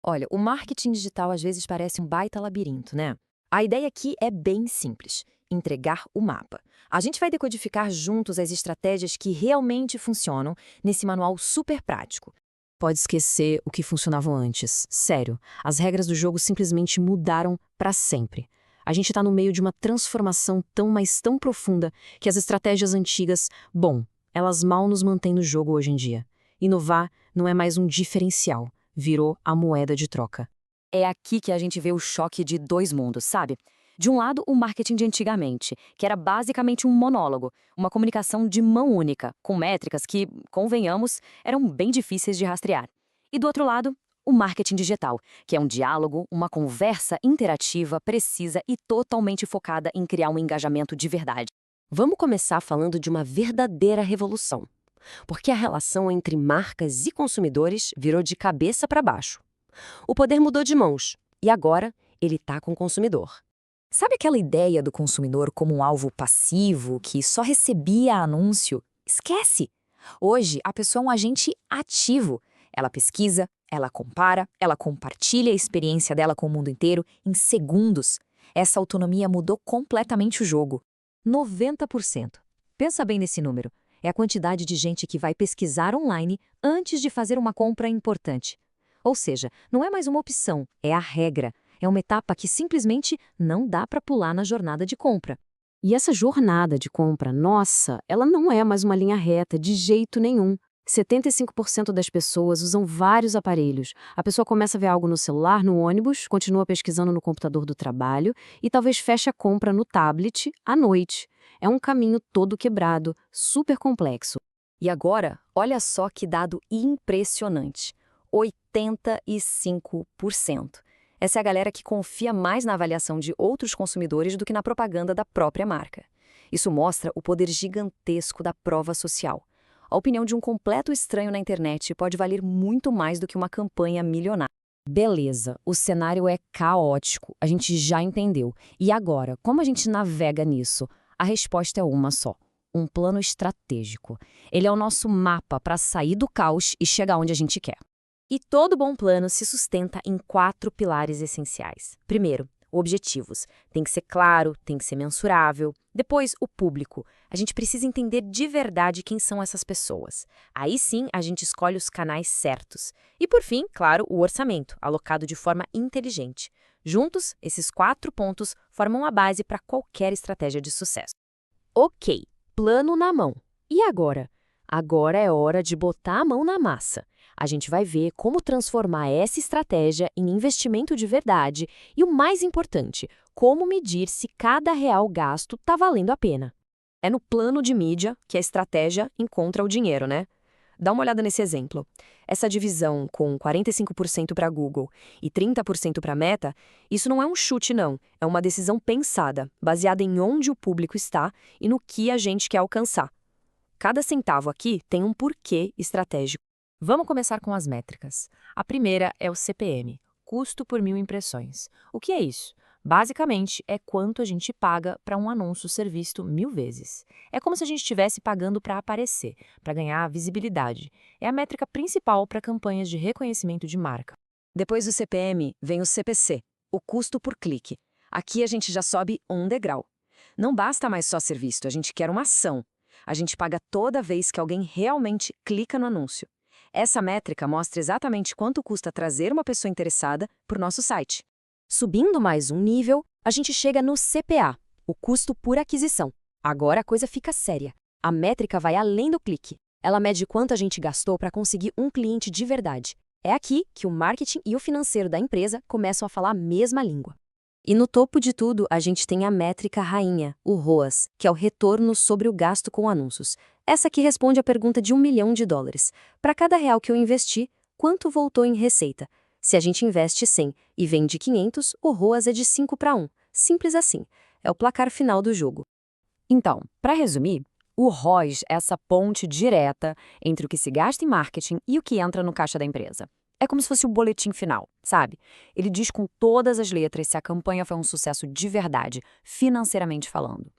Olha, o marketing digital às vezes parece um baita labirinto, né? A ideia aqui é bem simples: entregar o mapa. A gente vai decodificar juntos as estratégias que realmente funcionam nesse manual super prático. Pode esquecer o que funcionava antes. Sério, as regras do jogo simplesmente mudaram para sempre. A gente está no meio de uma transformação tão, mas tão profunda que as estratégias antigas, bom, elas mal nos mantêm no jogo hoje em dia. Inovar não é mais um diferencial, virou a moeda de troca. É aqui que a gente vê o choque de dois mundos, sabe? De um lado, o marketing de antigamente, que era basicamente um monólogo, uma comunicação de mão única, com métricas que, convenhamos, eram bem difíceis de rastrear. E do outro lado, o marketing digital, que é um diálogo, uma conversa interativa, precisa e totalmente focada em criar um engajamento de verdade. Vamos começar falando de uma verdadeira revolução, porque a relação entre marcas e consumidores virou de cabeça para baixo. O poder mudou de mãos e agora ele está com o consumidor. Sabe aquela ideia do consumidor como um alvo passivo que só recebia anúncio? Esquece! Hoje, a pessoa é um agente ativo. Ela pesquisa, ela compara, ela compartilha a experiência dela com o mundo inteiro em segundos. Essa autonomia mudou completamente o jogo. 90%. Pensa bem nesse número. É a quantidade de gente que vai pesquisar online antes de fazer uma compra importante. Ou seja, não é mais uma opção, é a regra. É uma etapa que simplesmente não dá para pular na jornada de compra. E essa jornada de compra, nossa, ela não é mais uma linha reta, de jeito nenhum. 75% das pessoas usam vários aparelhos. A pessoa começa a ver algo no celular, no ônibus, continua pesquisando no computador do trabalho e talvez feche a compra no tablet à noite. É um caminho todo quebrado, super complexo. E agora, olha só que dado impressionante: 85%. Essa é a galera que confia mais na avaliação de outros consumidores do que na propaganda da própria marca. Isso mostra o poder gigantesco da prova social. A opinião de um completo estranho na internet pode valer muito mais do que uma campanha milionária. Beleza, o cenário é caótico, a gente já entendeu. E agora, como a gente navega nisso? A resposta é uma só: um plano estratégico. Ele é o nosso mapa para sair do caos e chegar onde a gente quer. E todo bom plano se sustenta em 4 pilares essenciais. Primeiro, objetivos. Tem que ser claro, tem que ser mensurável. Depois, o público. A gente precisa entender de verdade quem são essas pessoas. Aí sim, a gente escolhe os canais certos. E por fim, claro, o orçamento, alocado de forma inteligente. Juntos, esses 4 pontos formam a base para qualquer estratégia de sucesso. Ok, plano na mão. E agora? Agora é hora de botar a mão na massa. A gente vai ver como transformar essa estratégia em investimento de verdade e, o mais importante, como medir se cada real gasto está valendo a pena. É no plano de mídia que a estratégia encontra o dinheiro, né? Dá uma olhada nesse exemplo. Essa divisão com 45% para Google e 30% para Meta, isso não é um chute, não. É uma decisão pensada, baseada em onde o público está e no que a gente quer alcançar. Cada centavo aqui tem um porquê estratégico. Vamos começar com as métricas. A primeira é o CPM, custo por 1.000 impressões. O que é isso? Basicamente, é quanto a gente paga para um anúncio ser visto 1.000 vezes. É como se a gente estivesse pagando para aparecer, para ganhar visibilidade. É a métrica principal para campanhas de reconhecimento de marca. Depois do CPM, vem o CPC, o custo por clique. Aqui a gente já sobe um degrau. Não basta mais só ser visto, a gente quer uma ação. A gente paga toda vez que alguém realmente clica no anúncio. Essa métrica mostra exatamente quanto custa trazer uma pessoa interessada para o nosso site. Subindo mais um nível, a gente chega no CPA, o custo por aquisição. Agora a coisa fica séria. A métrica vai além do clique. Ela mede quanto a gente gastou para conseguir um cliente de verdade. É aqui que o marketing e o financeiro da empresa começam a falar a mesma língua. E no topo de tudo, a gente tem a métrica rainha, o ROAS, que é o retorno sobre o gasto com anúncios. Essa aqui responde a pergunta de $1 milhão. Para cada real que eu investi, quanto voltou em receita? Se a gente investe 100 e vende 500, o ROAS é de 5-1. Simples assim. É o placar final do jogo. Então, para resumir, o ROIs é essa ponte direta entre o que se gasta em marketing e o que entra no caixa da empresa. É como se fosse o boletim final, sabe? Ele diz com todas as letras se a campanha foi um sucesso de verdade, financeiramente falando.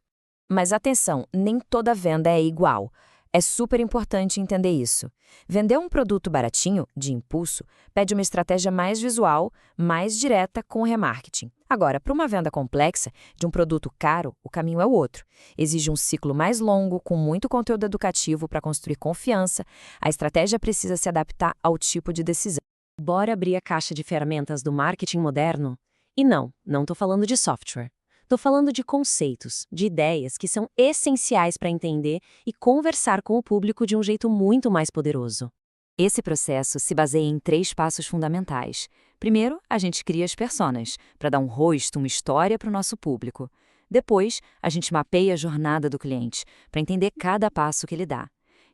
Mas atenção, nem toda venda é igual. É super importante entender isso. Vender um produto baratinho, de impulso, pede uma estratégia mais visual, mais direta com o remarketing. Agora, para uma venda complexa, de um produto caro, o caminho é o outro. Exige um ciclo mais longo, com muito conteúdo educativo para construir confiança. A estratégia precisa se adaptar ao tipo de decisão. Bora abrir a caixa de ferramentas do marketing moderno? E não estou falando de software. Estou falando de conceitos, de ideias que são essenciais para entender e conversar com o público de um jeito muito mais poderoso. Esse processo se baseia em 3 passos fundamentais. Primeiro, a gente cria as personas, para dar um rosto, uma história para o nosso público. Depois, a gente mapeia a jornada do cliente, para entender cada passo que ele dá.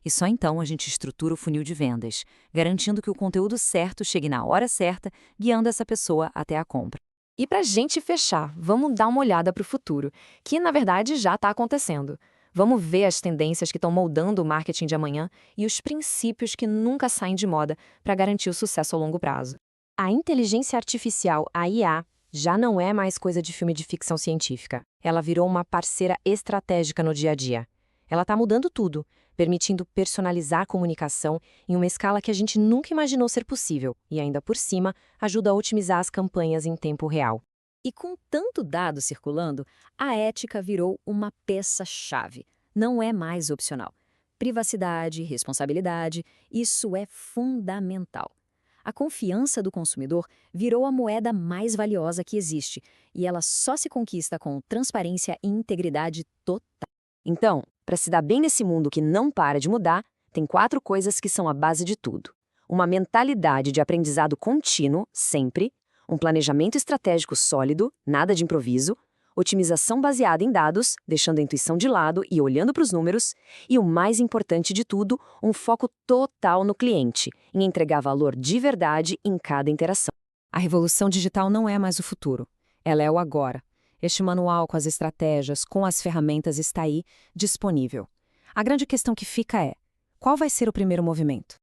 E só então a gente estrutura o funil de vendas, garantindo que o conteúdo certo chegue na hora certa, guiando essa pessoa até a compra. E para a gente fechar, vamos dar uma olhada para o futuro, que na verdade já está acontecendo. Vamos ver as tendências que estão moldando o marketing de amanhã e os princípios que nunca saem de moda para garantir o sucesso a longo prazo. A inteligência artificial, a IA, já não é mais coisa de filme de ficção científica. Ela virou uma parceira estratégica no dia a dia. Ela está mudando tudo, permitindo personalizar a comunicação em uma escala que a gente nunca imaginou ser possível e, ainda por cima, ajuda a otimizar as campanhas em tempo real. E com tanto dado circulando, a ética virou uma peça-chave. Não é mais opcional. Privacidade, responsabilidade, isso é fundamental. A confiança do consumidor virou a moeda mais valiosa que existe, e ela só se conquista com transparência e integridade total. Então, para se dar bem nesse mundo que não para de mudar, tem 4 coisas que são a base de tudo. Uma mentalidade de aprendizado contínuo, sempre, um planejamento estratégico sólido, nada de improviso, otimização baseada em dados, deixando a intuição de lado e olhando para os números, e o mais importante de tudo, um foco total no cliente, em entregar valor de verdade em cada interação. A revolução digital não é mais o futuro, ela é o agora. Este manual com as estratégias, com as ferramentas está aí, disponível. A grande questão que fica é: qual vai ser o primeiro movimento?